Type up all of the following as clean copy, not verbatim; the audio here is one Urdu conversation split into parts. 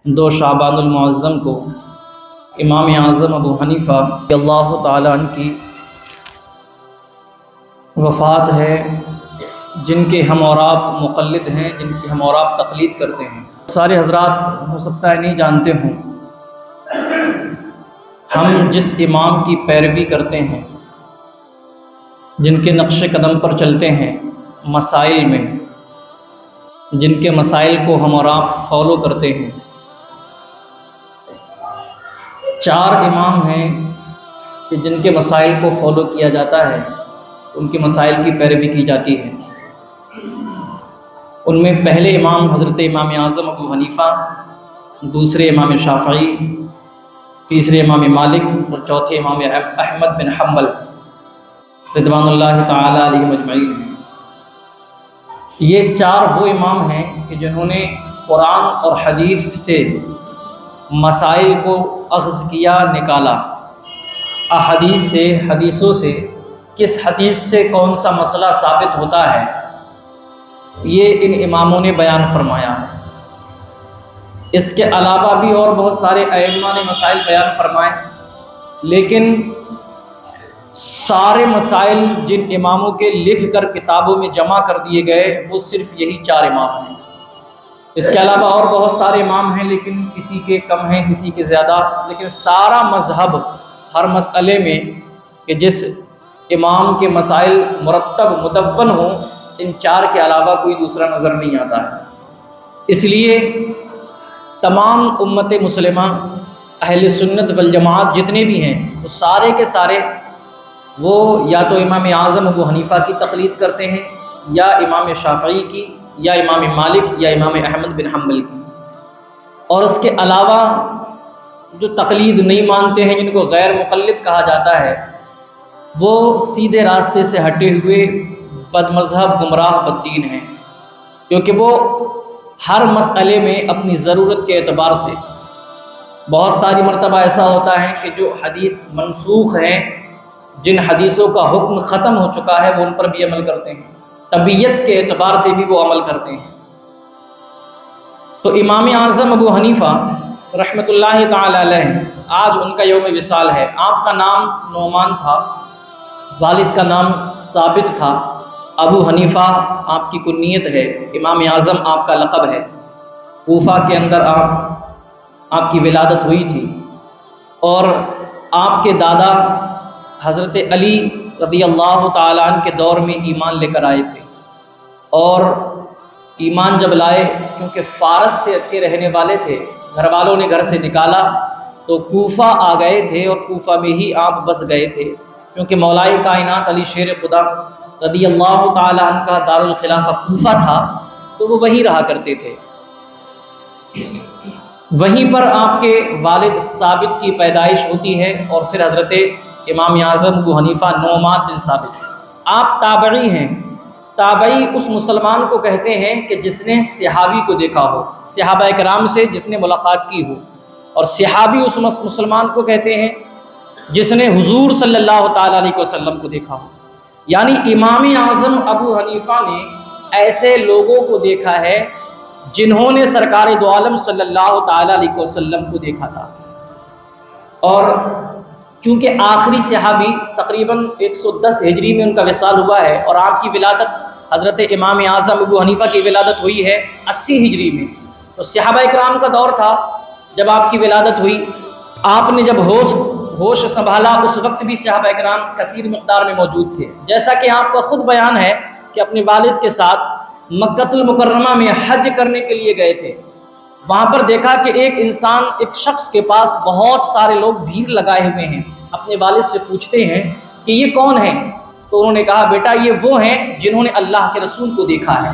دو شعبان المعظم کو امام اعظم ابو حنیفہ رضی اللہ تعالیٰ عنہ کی وفات ہے، جن کے ہم اور آپ مقلد ہیں، جن کی ہم اور آپ تقلید کرتے ہیں۔ سارے حضرات ہو سکتا ہے نہیں جانتے ہوں، ہم جس امام کی پیروی کرتے ہیں، جن کے نقش قدم پر چلتے ہیں مسائل میں، جن کے مسائل کو ہم اور آپ فالو کرتے ہیں، چار امام ہیں کہ جن کے مسائل کو فالو کیا جاتا ہے، ان کے مسائل کی پیروی کی جاتی ہے۔ ان میں پہلے امام حضرت امام اعظم ابو حنیفہ، دوسرے امام شافعی، تیسرے امام مالک اور چوتھے امام احمد بن حنبل رضوان اللہ تعالی علیہم اجمعین ہیں۔ یہ چار وہ امام ہیں کہ جنہوں نے قرآن اور حدیث سے مسائل کو اخذ کیا، نکالا، احادیث سے، حدیثوں سے کس حدیث سے کون سا مسئلہ ثابت ہوتا ہے، یہ ان اماموں نے بیان فرمایا ہے۔ اس کے علاوہ بھی اور بہت سارے ائمہ نے مسائل بیان فرمائے، لیکن سارے مسائل جن اماموں کے لکھ کر کتابوں میں جمع کر دیے گئے وہ صرف یہی چار امام ہیں۔ اس کے علاوہ اور بہت سارے امام ہیں، لیکن کسی کے کم ہیں، کسی کے زیادہ، لیکن سارا مذہب ہر مسئلے میں کہ جس امام کے مسائل مرتب مدون ہوں، ان چار کے علاوہ کوئی دوسرا نظر نہیں آتا ہے۔ اس لیے تمام امت مسلمہ، اہل سنت والجماعت جتنے بھی ہیں، وہ سارے کے سارے وہ یا تو امام اعظم ابو حنیفہ کی تقلید کرتے ہیں، یا امام شافعی کی، یا امام مالک، یا امام احمد بن حنبل کی۔ اور اس کے علاوہ جو تقلید نہیں مانتے ہیں، جن کو غیر مقلد کہا جاتا ہے، وہ سیدھے راستے سے ہٹے ہوئے بد مذہب، گمراہ، بد دین ہیں، کیونکہ وہ ہر مسئلے میں اپنی ضرورت کے اعتبار سے، بہت ساری مرتبہ ایسا ہوتا ہے کہ جو حدیث منسوخ ہیں، جن حدیثوں کا حکم ختم ہو چکا ہے، وہ ان پر بھی عمل کرتے ہیں، طبیعت کے اعتبار سے بھی وہ عمل کرتے ہیں۔ تو امام اعظم ابو حنیفہ رحمۃ اللہ تعالی علیہ، آج ان کا یوم وصال ہے۔ آپ کا نام نعمان تھا، والد کا نام ثابت تھا، ابو حنیفہ آپ کی کنیت ہے، امام اعظم آپ کا لقب ہے۔ کوفہ کے اندر آپ کی ولادت ہوئی تھی، اور آپ کے دادا حضرت علی رضی اللہ تعالیٰ عنہ کے دور میں ایمان لے کر آئے تھے، اور ایمان جب لائے، چونکہ فارس سے کے رہنے والے تھے، گھر والوں نے گھر سے نکالا تو کوفہ آ گئے تھے، اور کوفہ میں ہی آپ بس گئے تھے، کیونکہ مولائے کائنات علی شیر خدا رضی اللہ تعالیٰ عنہ کا دارالخلافہ کوفہ تھا، تو وہ وہیں رہا کرتے تھے۔ وہیں پر آپ کے والد ثابت کی پیدائش ہوتی ہے، اور پھر حضرت امام اعظم ابو حنیفہ نعمان بن ثابت، آپ تابعی ہیں۔ تابعی اس مسلمان کو کہتے ہیں کہ جس نے صحابی کو دیکھا ہو، صحابہ کرام سے جس نے ملاقات کی ہو، اور صحابی اس مسلمان کو کہتے ہیں جس نے حضور صلی اللہ تعالیٰ علیہ وسلم کو دیکھا ہو۔ یعنی امام اعظم ابو حنیفہ نے ایسے لوگوں کو دیکھا ہے جنہوں نے سرکار دو عالم صلی اللہ تعالیٰ علیہ وسلم کو دیکھا تھا۔ اور چونکہ آخری صحابی تقریباً 110 ہجری میں ان کا وصال ہوا ہے، اور آپ کی ولادت حضرت امام اعظم ابو حنیفہ کی ولادت ہوئی ہے 80 ہجری میں، تو صحابہ اکرام کا دور تھا جب آپ کی ولادت ہوئی۔ آپ نے جب ہوش سنبھالا، اس وقت بھی صحابہ اکرام کثیر مقدار میں موجود تھے، جیسا کہ آپ کا خود بیان ہے کہ اپنے والد کے ساتھ مکہ المکرمہ میں حج کرنے کے لیے گئے تھے۔ وہاں پر دیکھا کہ ایک شخص کے پاس بہت سارے لوگ بھیڑ لگائے ہوئے ہیں۔ اپنے والد سے پوچھتے ہیں کہ یہ کون ہیں؟ تو انہوں نے کہا بیٹا یہ وہ ہیں جنہوں نے اللہ کے رسول کو دیکھا ہے۔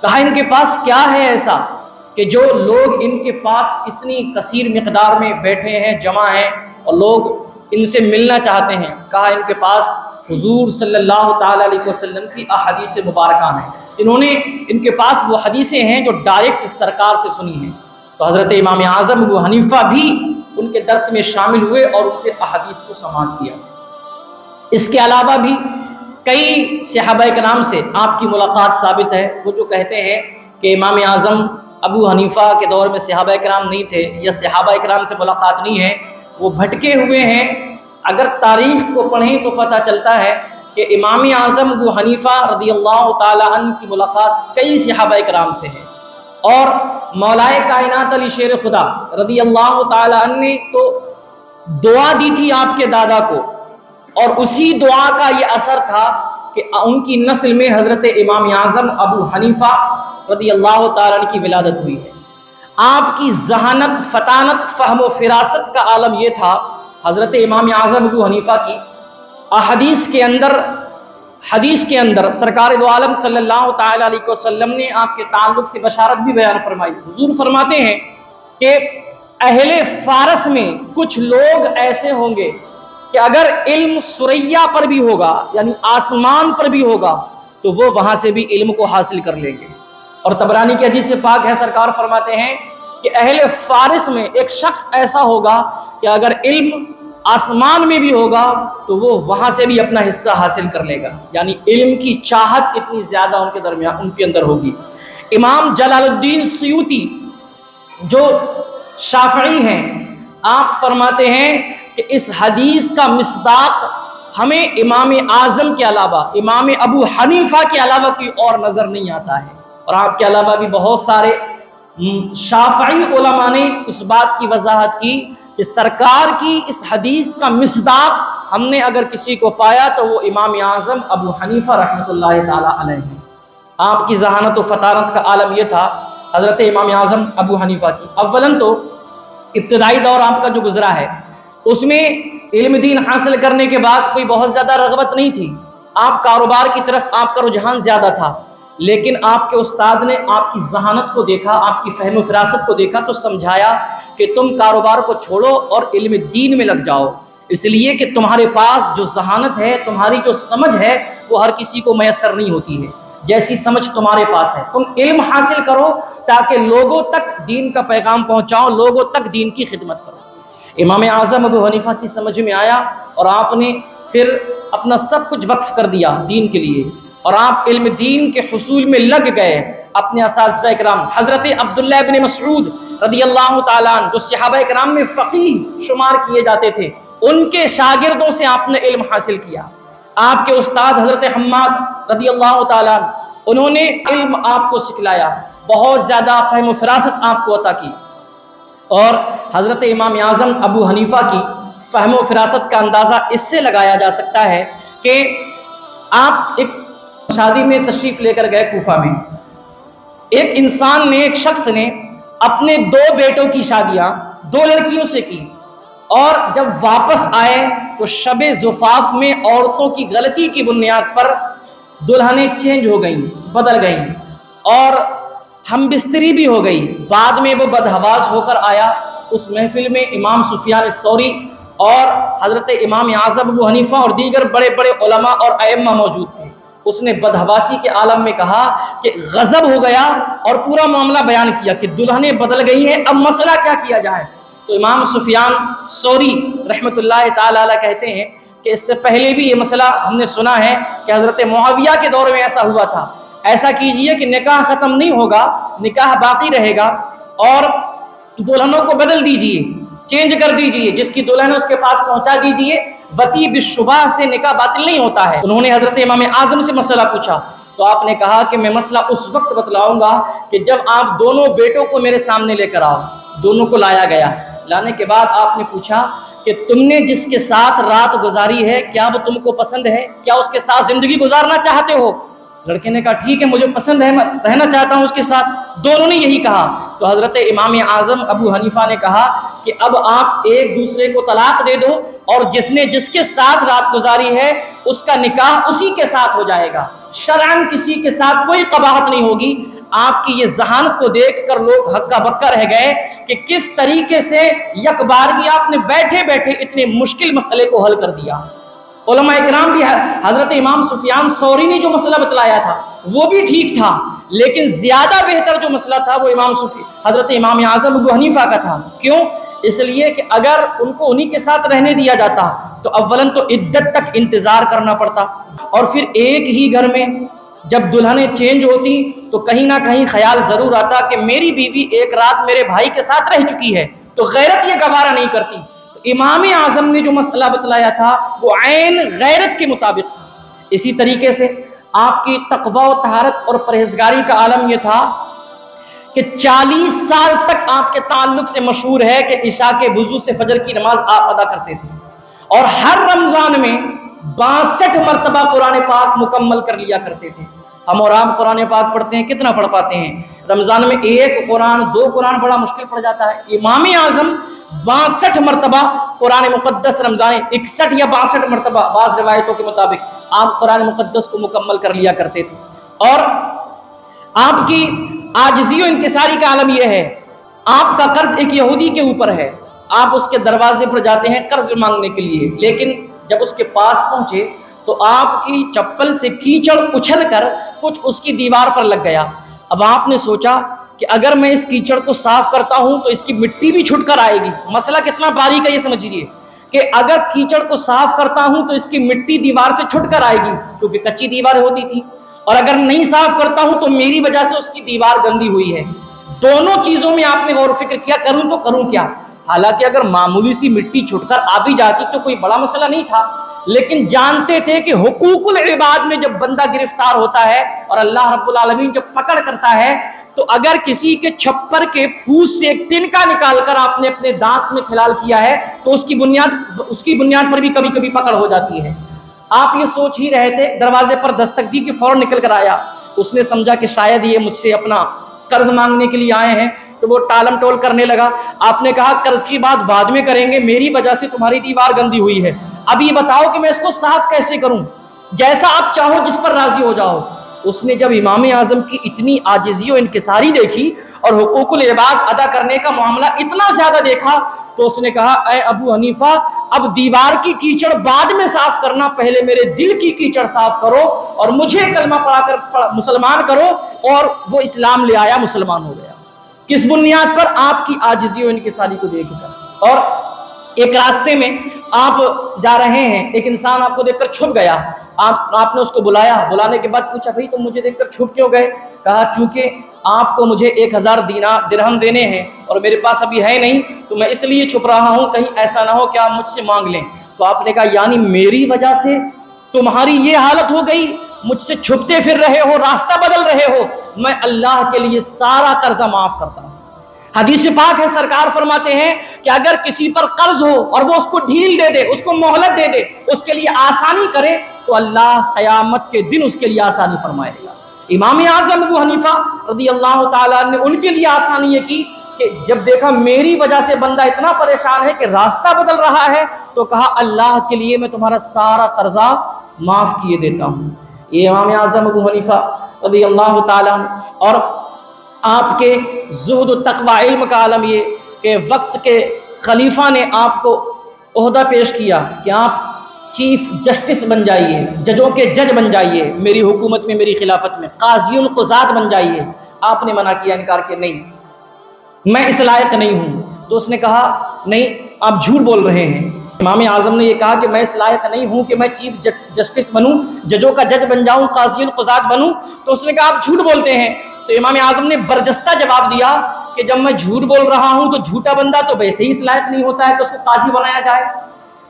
کہا ان کے پاس کیا ہے ایسا کہ جو لوگ ان کے پاس اتنی کثیر مقدار میں بیٹھے ہیں، جمع ہیں، اور لوگ ان سے ملنا چاہتے ہیں؟ کہا ان کے پاس حضور صلی اللہ تعالیٰ علیہ وسلم کی احادیث مبارکہ ہیں، ان کے پاس وہ حدیثیں ہیں جو ڈائریکٹ سرکار سے سنی ہیں۔ تو حضرت امام اعظم ابو حنیفہ بھی ان کے درس میں شامل ہوئے اور ان سے احادیث کو سماعت کیا۔ اس کے علاوہ بھی کئی صحابہ کرام سے آپ کی ملاقات ثابت ہے، وہ جو کہتے ہیں کہ امام اعظم ابو حنیفہ کے دور میں صحابہ کرام نہیں تھے یا صحابہ کرام سے ملاقات نہیں ہے، وہ بھٹکے ہوئے ہیں۔ اگر تاریخ کو پڑھیں تو پتہ چلتا ہے کہ امام اعظم ابو حنیفہ رضی اللہ تعالی عنہ کی ملاقات کئی صحابہ کرام سے ہے، اور مولائے کائنات علی شیر خدا رضی اللہ تعالی عنہ نے تو دعا دی تھی آپ کے دادا کو، اور اسی دعا کا یہ اثر تھا کہ ان کی نسل میں حضرت امام اعظم ابو حنیفہ رضی اللہ تعالی عنہ کی ولادت ہوئی ہے۔ آپ کی ذہانت، فطانت، فہم و فراست کا عالم یہ تھا حضرت امام اعظم ابو حنیفہ کی۔ حدیث کے اندر سرکار دو عالم صلی اللہ تعالی علیہ وسلم نے آپ کے تعلق سے بشارت بھی بیان فرمائی۔ حضور فرماتے ہیں کہ اہل فارس میں کچھ لوگ ایسے ہوں گے کہ اگر علم سریا پر بھی ہوگا، یعنی آسمان پر بھی ہوگا، تو وہ وہاں سے بھی علم کو حاصل کر لیں گے۔ اور طبرانی کی حدیث پاک ہے، سرکار فرماتے ہیں کہ اہل فارس میں ایک شخص ایسا ہوگا کہ اگر علم آسمان میں بھی ہوگا تو وہ وہاں سے بھی اپنا حصہ حاصل کر لے گا، یعنی علم کی چاہت اتنی زیادہ ان کے اندر ہوگی۔ امام جلال الدین سیوطی جو شافعی ہیں، آپ فرماتے ہیں کہ اس حدیث کا مصداق ہمیں امام اعظم کے علاوہ، امام ابو حنیفہ کے علاوہ کوئی اور نظر نہیں آتا ہے۔ اور آپ کے علاوہ بھی بہت سارے شافعی علماء نے اس بات کی وضاحت کی کہ سرکار کی اس حدیث کا مصداق ہم نے اگر کسی کو پایا تو وہ امام اعظم ابو حنیفہ رحمۃ اللہ تعالی علیہ ہیں۔ آپ کی ذہانت و فطانت کا عالم یہ تھا حضرت امام اعظم ابو حنیفہ کی۔ اولاً تو ابتدائی دور آپ کا جو گزرا ہے اس میں علم دین حاصل کرنے کے بعد کوئی بہت زیادہ رغبت نہیں تھی، آپ کاروبار کی طرف آپ کا رجحان زیادہ تھا، لیکن آپ کے استاد نے آپ کی ذہانت کو دیکھا، آپ کی فہم و فراست کو دیکھا تو سمجھایا کہ تم کاروبار کو چھوڑو اور علم دین میں لگ جاؤ، اس لیے کہ تمہارے پاس جو ذہانت ہے، تمہاری جو سمجھ ہے وہ ہر کسی کو میسر نہیں ہوتی ہے، جیسی سمجھ تمہارے پاس ہے تم علم حاصل کرو تاکہ لوگوں تک دین کا پیغام پہنچاؤ، لوگوں تک دین کی خدمت کرو۔ امام اعظم ابو حنیفہ کی سمجھ میں آیا اور آپ نے پھر اپنا سب کچھ وقف کر دیا دین کے لیے، اور آپ علم دین کے حصول میں لگ گئے۔ اپنے اساتذہ کرام حضرت عبداللہ ابن مسعود رضی اللہ تعالیٰ عنہ جو صحابہ کرام میں فقیہ شمار کیے جاتے تھے، ان کے شاگردوں سے آپ نے علم حاصل کیا۔ آپ کے استاد حضرت حماد رضی اللہ تعالیٰ عنہ، انہوں نے علم آپ کو سکھلایا، بہت زیادہ فہم و فراست آپ کو عطا کی۔ اور حضرت امام اعظم ابو حنیفہ کی فہم و فراست کا اندازہ اس سے لگایا جا سکتا ہے کہ آپ ایک شادی میں تشریف لے کر گئے کوفہ میں، ایک انسان نے، ایک شخص نے اپنے 2 بیٹوں کی شادیاں 2 لڑکیوں سے کی، اور جب واپس آئے تو شب زفاف میں عورتوں کی غلطی کی بنیاد پر دلہنیں چینج ہو گئیں، بدل گئیں، اور ہم بستری بھی ہو گئی۔ بعد میں وہ بدحواس ہو کر آیا، اس محفل میں امام سفیان الثوری اور حضرت امام اعظم ابو حنیفہ اور دیگر بڑے بڑے علماء اور ائمہ موجود تھے۔ اس نے بدحواسی کے عالم میں کہا کہ غضب ہو گیا اور پورا معاملہ بیان کیا کہ دلہنیں بدل گئی ہیں، اب مسئلہ کیا کیا جائے۔ تو امام سفیان ثوری رحمۃ اللہ تعالی علیہ کہتے ہیں کہ اس سے پہلے بھی یہ مسئلہ ہم نے سنا ہے کہ حضرت معاویہ کے دور میں ایسا ہوا تھا۔ ایسا کیجئے کہ نکاح ختم نہیں ہوگا، نکاح باقی رہے گا، اور دلہنوں کو بدل دیجئے، چینج کر دیجئے، جس کی دلہن اس کے پاس پہنچا دیجئے، وطی بالشبہ سے نکاح باطل نہیں ہوتا ہے۔ انہوں نے حضرت امام اعظم سے مسئلہ پوچھا تو آپ نے کہا کہ میں مسئلہ اس وقت بتلاؤں گا کہ جب آپ دونوں بیٹوں کو میرے سامنے لے کر آؤ۔ دونوں کو لایا گیا، لانے کے بعد آپ نے پوچھا کہ تم نے جس کے ساتھ رات گزاری ہے کیا وہ تم کو پسند ہے، کیا اس کے ساتھ زندگی گزارنا چاہتے ہو؟ لڑکے نے کہا ٹھیک ہے مجھے پسند ہے، میں رہنا چاہتا ہوں اس کے ساتھ۔ دونوں نے یہی کہا تو حضرت امام اعظم ابو حنیفہ نے کہا کہ اب آپ ایک دوسرے کو طلاق دے دو، اور جس نے جس کے ساتھ رات گزاری ہے اس کا نکاح اسی کے ساتھ ہو جائے گا، شرعاً کسی کے ساتھ کوئی قباحت نہیں ہوگی۔ آپ کی یہ ذہانت کو دیکھ کر لوگ ہکا بکا رہ گئے کہ کس طریقے سے یک بارگی آپ نے بیٹھے بیٹھے اتنے مشکل مسئلے کو حل کر دیا۔ علماء اکرام بھی حضرت امام سفیان ثوری نے جو مسئلہ بتلایا تھا وہ بھی ٹھیک تھا، لیکن زیادہ بہتر جو مسئلہ تھا وہ حضرت امام اعظم ابو حنیفہ کا تھا۔ کیوں؟ اس لیے کہ اگر ان کو انہی کے ساتھ رہنے دیا جاتا تو اولاً تو عدت تک انتظار کرنا پڑتا، اور پھر ایک ہی گھر میں جب دلہنیں چینج ہوتی تو کہیں نہ کہیں خیال ضرور آتا کہ میری بیوی ایک رات میرے بھائی کے ساتھ رہ چکی ہے، تو غیرت یہ گوارا نہیں کرتی۔ تو امام اعظم نے جو مسئلہ بتلایا تھا وہ عین غیرت کے مطابق تھا۔ اسی طریقے سے آپ کی تقوی و طہارت اور پرہیزگاری کا عالم یہ تھا کہ 40 سال تک آپ کے تعلق سے مشہور ہے کہ عشاء کے وضو سے فجر کی نماز آپ ادا کرتے تھے، اور ہر رمضان میں 62 مرتبہ قرآن پاک مکمل کر لیا کرتے تھے۔ ہم اور آپ قرآن پاک پڑھتے ہیں، کتنا پڑھ پاتے ہیں؟ رمضان میں 1 قرآن 2 قرآن بڑا مشکل پڑ جاتا ہے۔ امام اعظم 62 مرتبہ قرآن مقدس، رمضان 61 یا 62 مرتبہ بعض روایتوں کے مطابق آپ قرآن مقدس کو مکمل کر لیا کرتے تھے۔ اور آپ کی عاجزی و انکساری کا عالم یہ ہے، آپ کا قرض ایک یہودی کے اوپر ہے، آپ اس کے دروازے پر جاتے ہیں قرض مانگنے کے لیے، لیکن جب اس کے پاس پہنچے تو آپ کی چپل سے کیچڑ اچھل کر کچھ اس کی دیوار پر لگ گیا۔ اب آپ نے سوچا کہ اگر میں اس کیچڑ کو صاف کرتا ہوں تو اس کی مٹی بھی چھٹ کر آئے گی۔ مسئلہ کتنا باریک ہے یہ سمجھیے کہ اگر کیچڑ کو صاف کرتا ہوں تو اس کی مٹی دیوار سے چھٹ کر آئے گی، کیونکہ کچی دیوار ہوتی تھی، اور اگر نہیں صاف کرتا ہوں تو میری وجہ سے اس کی دیوار گندی ہوئی ہے۔ دونوں چیزوں میں آپ نے غور و فکر کیا، کروں تو کروں کیا؟ حالانکہ اگر معمولی سی مٹی چھٹ کر آ بھی جاتی تو کوئی بڑا مسئلہ نہیں تھا، لیکن جانتے تھے کہ حقوق العباد میں جب بندہ گرفتار ہوتا ہے اور اللہ رب العالمین جب پکڑ کرتا ہے تو اگر کسی کے چھپر کے پھوس سے ایک تنکا نکال کر آپ نے اپنے دانت میں کھلال کیا ہے تو اس کی بنیاد پر بھی کبھی کبھی پکڑ ہو جاتی ہے۔ آپ یہ سوچ ہی رہے تھے، دروازے پر دستک دی کہ فوراً نکل کر آیا۔ اس نے سمجھا کہ شاید یہ مجھ سے اپنا قرض مانگنے کے لیے آئے ہیں، تو وہ ٹالم ٹول کرنے لگا۔ آپ نے کہا قرض کی بات بعد میں کریں گے، میری وجہ سے تمہاری دیوار گندی ہوئی ہے، اب یہ بتاؤ کہ میں اس کو صاف کیسے کروں، جیسا آپ چاہو جس پر راضی ہو جاؤ۔ اس نے جب امام اعظم کی اتنی عاجزی و انکساری دیکھی اور حقوق العباد ادا کرنے کا معاملہ اتنا زیادہ دیکھا تو اس نے کہا اے ابو حنیفہ، اب دیوار کی کیچڑ بعد میں صاف کرنا، پہلے میرے دل کی کیچڑ صاف کرو اور مجھے کلمہ پڑھا کر مسلمان کرو۔ اور وہ اسلام لے آیا، مسلمان ہو گیا۔ کس بنیاد پر؟ آپ کی عاجزی و انکساری کو دیکھ کر۔ اور ایک راستے میں آپ جا رہے ہیں، ایک انسان آپ کو دیکھ کر چھپ گیا، آپ نے اس کو بلایا، بلانے کے بعد پوچھا بھائی تم مجھے دیکھ کر چھپ کیوں گئے؟ کہا چونکہ آپ کو مجھے 1000 درہم دینے ہیں اور میرے پاس ابھی ہے نہیں، تو میں اس لیے چھپ رہا ہوں، کہیں ایسا نہ ہو کہ آپ مجھ سے مانگ لیں۔ تو آپ نے کہا یعنی میری وجہ سے تمہاری یہ حالت ہو گئی، مجھ سے چھپتے پھر رہے ہو، راستہ بدل رہے ہو، میں اللہ کے لیے سارا قرضہ معاف کرتا ہوں۔ حدیث پاک ہے، سرکار فرماتے ہیں کہ اگر کسی پر قرض ہو اور وہ اس کو ڈھیل دے دے، اس کو مہلت دے دے، اس کے لیے آسانی کرے تو اللہ قیامت کے دن اس کے لیے آسانی فرمائے گا۔ امام اعظم ابو حنیفہ رضی اللہ تعالیٰ نے ان کے لیے آسانی یہ کی کہ جب دیکھا میری وجہ سے بندہ اتنا پریشان ہے کہ راستہ بدل رہا ہے، تو کہا اللہ کے لیے میں تمہارا سارا قرضہ معاف کیے دیتا ہوں۔ یہ امام اعظم ابو حنیفہ رضی اللہ تعالیٰ۔ اور آپ کے زہد و تقوی علم کا عالم یہ کہ وقت کے خلیفہ نے آپ کو عہدہ پیش کیا کہ آپ چیف جسٹس بن جائیے، ججوں کے جج بن جائیے، میری حکومت میں، میری خلافت میں قاضی القضات بن جائیے۔ آپ نے منع کیا، انکار کیا، نہیں میں اس لائق نہیں ہوں۔ تو اس نے کہا نہیں آپ جھوٹ بول رہے ہیں۔ امام اعظم نے یہ کہا کہ میں اس لائق نہیں ہوں کہ میں چیف جسٹس بنوں، ججوں کا جج بن جاؤں، قاضی القضات بنوں۔ تو اس نے کہا آپ جھوٹ بولتے ہیں۔ تو امام اعظم نے برجستہ جواب دیا کہ جب میں جھوٹ بول رہا ہوں تو جھوٹا بندہ تو ویسے ہی اس لائق نہیں ہوتا ہے کہ اس کو قاضی بنایا جائے۔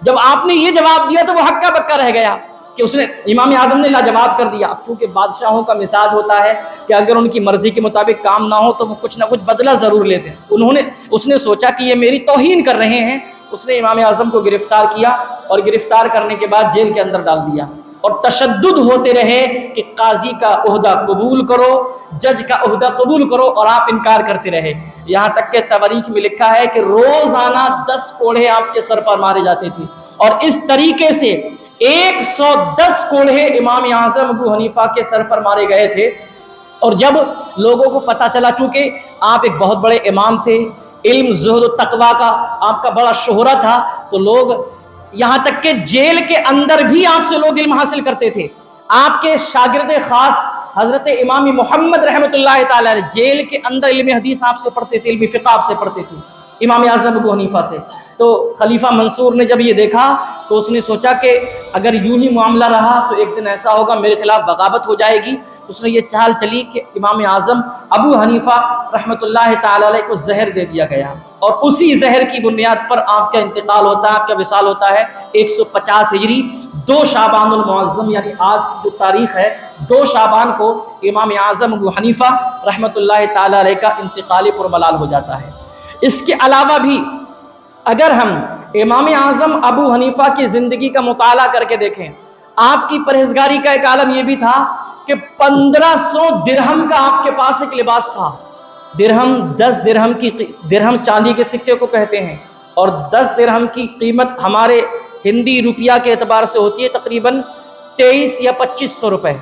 جب آپ نے یہ جواب دیا تو وہ ہکا بکا رہ گیا کہ اس نے، امام اعظم نے لاجواب کر دیا۔ اب چونکہ بادشاہوں کا مزاج ہوتا ہے کہ اگر ان کی مرضی کے مطابق کام نہ ہو تو وہ کچھ نہ کچھ بدلہ ضرور لیتے ہیں۔ اس نے سوچا کہ یہ میری توہین کر رہے ہیں، اس نے امام اعظم کو گرفتار کیا اور گرفتار کرنے کے بعد جیل کے اندر ڈال دیا، اور تشدد ہوتے رہے کہ قاضی کا عہدہ قبول کرو، جج کا عہدہ قبول کرو، اور آپ انکار کرتے رہے۔ یہاں تک کہ تواریخ میں لکھا ہے کہ روزانہ 10 کوڑھے آپ کے سر پر مارے جاتے تھے، اور اس طریقے سے 110 کوڑھے امام اعظم ابو حنیفہ کے سر پر مارے گئے تھے۔ اور جب لوگوں کو پتہ چلا، چونکہ آپ ایک بہت بڑے امام تھے، علم زہد و تقوی کا آپ کا بڑا شہرت تھا، تو لوگ یہاں تک کہ جیل کے اندر بھی آپ سے لوگ علم حاصل کرتے تھے۔ آپ کے شاگرد خاص حضرت امام محمد رحمۃ اللہ تعالی جیل کے اندر علم حدیث آپ سے پڑھتے تھے، علم فقہ آپ سے پڑھتے تھے۔ امام اعظم ابو حنیفہ سے۔ تو خلیفہ منصور نے جب یہ دیکھا تو اس نے سوچا کہ اگر یوں ہی معاملہ رہا تو ایک دن ایسا ہوگا میرے خلاف بغاوت ہو جائے گی۔ اس نے یہ چال چلی کہ امام اعظم ابو حنیفہ رحمۃ اللہ تعالی علیہ کو زہر دے دیا گیا، اور اسی زہر کی بنیاد پر آپ کا انتقال ہوتا ہے، آپ کا وصال ہوتا ہے 150 ہجری 2 شعبان المعظم، یعنی آج کی جو تاریخ ہے 2 شعبان کو امام اعظم ابو حنیفہ رحمۃ اللہ تعالی علیہ کا انتقال پرملال ہو جاتا ہے۔ اس کے علاوہ بھی اگر ہم امام اعظم ابو حنیفہ کی زندگی کا مطالعہ کر کے دیکھیں، آپ کی پرہیزگاری کا ایک عالم یہ بھی تھا کہ 1500 درہم کا آپ کے پاس ایک لباس تھا۔ درہم 10 درہم کی درہم چاندی کے سکے کو کہتے ہیں، اور 10 درہم کی قیمت ہمارے ہندی روپیہ کے اعتبار سے ہوتی ہے تقریباً 23 یا 2500 روپے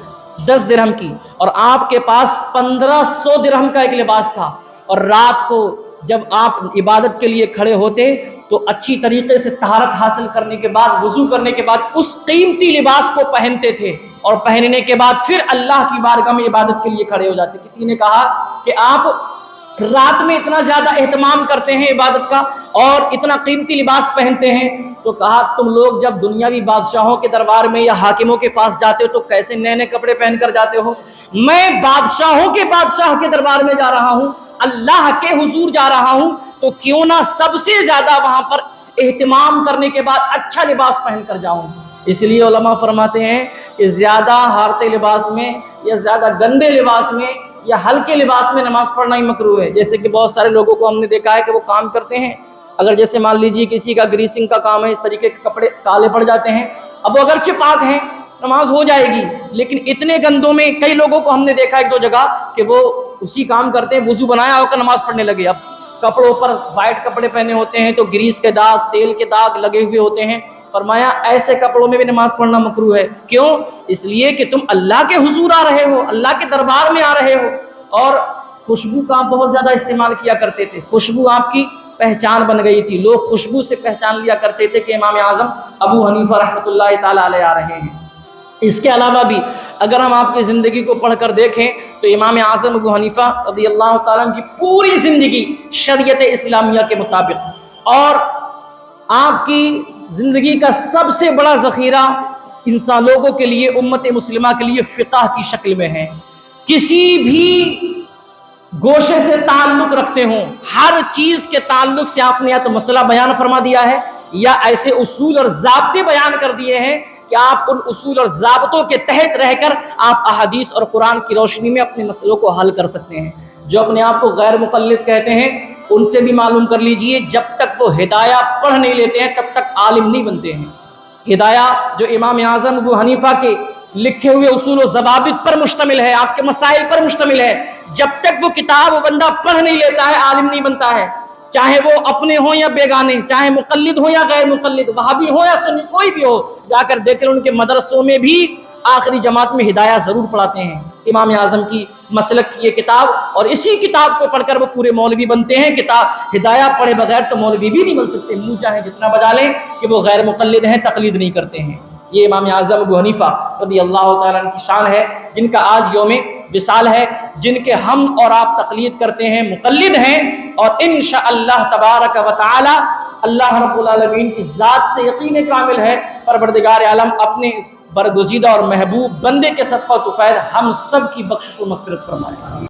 10 درہم کی، اور آپ کے پاس 1500 درہم کا ایک لباس تھا۔ اور رات کو جب آپ عبادت کے لیے کھڑے ہوتے تو اچھی طریقے سے طہارت حاصل کرنے کے بعد، وضو کرنے کے بعد اس قیمتی لباس کو پہنتے تھے، اور پہننے کے بعد پھر اللہ کی بارگاہ میں عبادت کے لیے کھڑے ہو جاتے۔ کسی نے کہا کہ آپ رات میں اتنا زیادہ اہتمام کرتے ہیں عبادت کا اور اتنا قیمتی لباس پہنتے ہیں، تو کہا تم لوگ جب دنیاوی بادشاہوں کے دربار میں یا حاکموں کے پاس جاتے ہو تو کیسے نئے نئے کپڑے پہن کر جاتے ہو؟ میں بادشاہوں کے بادشاہ کے دربار میں جا رہا ہوں، اللہ کے حضور جا رہا ہوں، تو کیوں نہ سب سے زیادہ وہاں پر اہتمام کرنے کے بعد اچھا لباس پہن کر جاؤں۔ اس لیے علماء فرماتے ہیں کہ زیادہ ہارتے لباس میں یا زیادہ گندے لباس میں یا ہلکے لباس میں نماز پڑھنا ہی مکروہ ہے۔ جیسے کہ بہت سارے لوگوں کو ہم نے دیکھا ہے کہ وہ کام کرتے ہیں، اگر جیسے مان لیجیے کسی کا گریسنگ کا کام ہے، اس طریقے کے کپڑے کالے پڑ جاتے ہیں، اب وہ اگرچہ پاک ہیں نماز ہو جائے گی، لیکن اتنے گندوں میں کئی لوگوں کو ہم نے دیکھا 1-2 جگہ کہ وہ اسی کام کرتے ہیں، وضو بنایا ہو کر نماز پڑھنے لگے، اب کپڑوں پر وائٹ کپڑے پہنے ہوتے ہیں تو گریس کے داغ، تیل کے داغ لگے ہوئے ہوتے ہیں۔ فرمایا ایسے کپڑوں میں بھی نماز پڑھنا مکروہ ہے۔ کیوں؟ اس لیے کہ تم اللہ کے حضور آ رہے ہو، اللہ کے دربار میں آ رہے ہو۔ اور خوشبو کا بہت زیادہ استعمال کیا کرتے تھے، خوشبو آپ کی پہچان بن گئی تھی، لوگ خوشبو سے پہچان لیا کرتے تھے کہ امام اعظم ابو حنیفہ رحمۃ اللہ تعالی علیہ آ رہے ہیں۔ اس کے علاوہ بھی اگر ہم آپ کی زندگی کو پڑھ کر دیکھیں تو امام اعظم ابو حنیفہ رضی اللہ تعالیٰ عنہ کی پوری زندگی شریعت اسلامیہ کے مطابق، اور آپ کی زندگی کا سب سے بڑا ذخیرہ انسان لوگوں کے لیے، امت مسلمہ کے لیے فقہ کی شکل میں ہے۔ کسی بھی گوشے سے تعلق رکھتے ہوں، ہر چیز کے تعلق سے آپ نے یا تو مسئلہ بیان فرما دیا ہے یا ایسے اصول اور ضابطے بیان کر دیے ہیں کہ آپ ان اصول اور ضابطوں کے تحت رہ کر آپ احادیث اور قرآن کی روشنی میں اپنے مسئلوں کو حل کر سکتے ہیں۔ جو اپنے آپ کو غیر مقلد کہتے ہیں ان سے بھی معلوم کر لیجئے، جب تک وہ ہدایہ پڑھ نہیں لیتے ہیں تب تک عالم نہیں بنتے ہیں۔ ہدایہ جو امام اعظم ابو حنیفہ کے لکھے ہوئے اصول و ضوابط پر مشتمل ہے، آپ کے مسائل پر مشتمل ہے، جب تک وہ کتاب وہ بندہ پڑھ نہیں لیتا ہے عالم نہیں بنتا ہے، چاہے وہ اپنے ہوں یا بیگانے، چاہے مقلد ہو یا غیر مقلد، وہابی ہو یا سنی، کوئی بھی ہو، جا کر دیکھ ان کے مدرسوں میں بھی آخری جماعت میں ہدایہ ضرور پڑھاتے ہیں، امام اعظم کی مسلک کی یہ کتاب، اور اسی کتاب کو پڑھ کر وہ پورے مولوی بنتے ہیں۔ کتاب ہدایہ پڑھے بغیر تو مولوی بھی نہیں بن سکتے، منہ چاہے جتنا بجا لیں کہ وہ غیر مقلد ہیں، تقلید نہیں کرتے ہیں۔ یہ امام اعظم ابو حنیفہ رضی اللہ تعالیٰ عنہ کی شان ہے، جن کا آج یوم وصال ہے، جن کے ہم اور آپ تقلید کرتے ہیں، مقلد ہیں، اور انشاءاللہ تبارک و تعالی اللہ رب العالمین کی ذات سے یقین کامل ہے پروردگار عالم اپنے برگزیدہ اور محبوب بندے کے صدقہ و طفیل ہم سب کی بخشش و مغفرت فرمائے۔